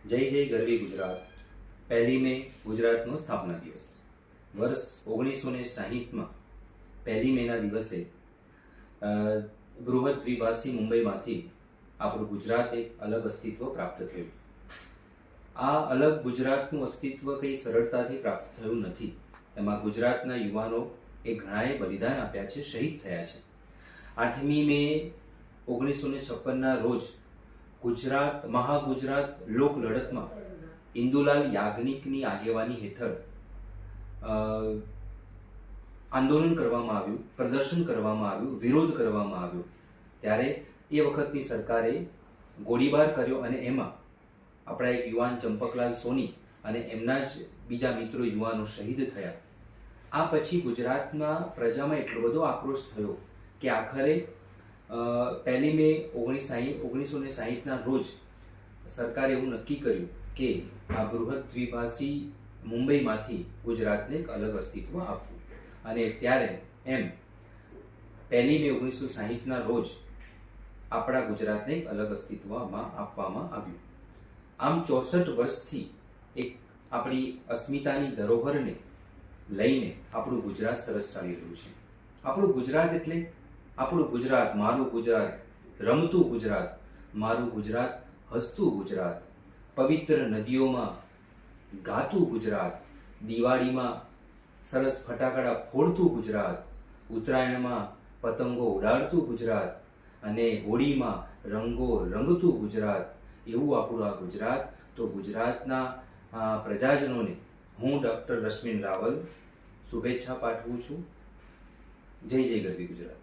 જય જય ગરવી ગુજરાત. 1 મે ગુજરાતનો સ્થાપના દિવસ. વર્ષ 1960માં 1 મેના દિવસે બૃહદ દ્વિભાષી મુંબઈમાંથી આપણું ગુજરાત એક અલગ અસ્તિત્વ પ્રાપ્ત થયું. આ અલગ ગુજરાતનું અસ્તિત્વ કંઈ સરળતાથી પ્રાપ્ત થયું નથી. એમાં ગુજરાતના યુવાનો એ ઘણાએ બલિદાન આપ્યા છે, શહીદ થયા છે. 8મી મે 1956ના રોજ મહાગુજરાત લોક લડતમાં ઇન્દુલાલ યાજ્ઞિકની આગેવાની હેઠળ આંદોલન કરવામાં આવ્યું, પ્રદર્શન કરવામાં આવ્યું, વિરોધ કરવામાં આવ્યો. ત્યારે એ વખતની સરકારે ગોળીબાર કર્યો અને એમાં આપણા એક યુવાન ચંપકલાલ સોની અને એમના જ બીજા મિત્રો યુવાનો શહીદ થયા. આ પછી ગુજરાતના પ્રજામાં એટલો બધો આક્રોશ થયો કે આખરે 1 મે 1960ના રોજ સરકારે એવું નક્કી કર્યું કે આ બૃહદ દ્વિભાષી મુંબઈમાંથી ગુજરાતને એક અલગ અસ્તિત્વ આપવું. અને ત્યારે એમ 1 મે 1960ના રોજ આપણા ગુજરાતને એક અલગ અસ્તિત્વમાં આપવામાં આવ્યું. આમ 64 વર્ષથી એક આપણી અસ્મિતાની ધરોહરને લઈને આપણું ગુજરાત સરસ ચાલી રહ્યું છે. આપણું ગુજરાત એટલે આપણું ગુજરાત, મારું ગુજરાત, રમતું ગુજરાત, મારું ગુજરાત, હસતું ગુજરાત, પવિત્ર નદીઓમાં ગાતું ગુજરાત, દિવાળીમાં સરસ ફટાકડા ફોડતું ગુજરાત, ઉત્તરાયણમાં પતંગો ઉડાડતું ગુજરાત અને હોળીમાં રંગો રંગતું ગુજરાત, એવું આપણું આ ગુજરાત. તો ગુજરાતના પ્રજાજનોને હું ડૉક્ટર રશ્મિન રાવલ શુભેચ્છા પાઠવું છું. જય જય ગરવી ગુજરાત.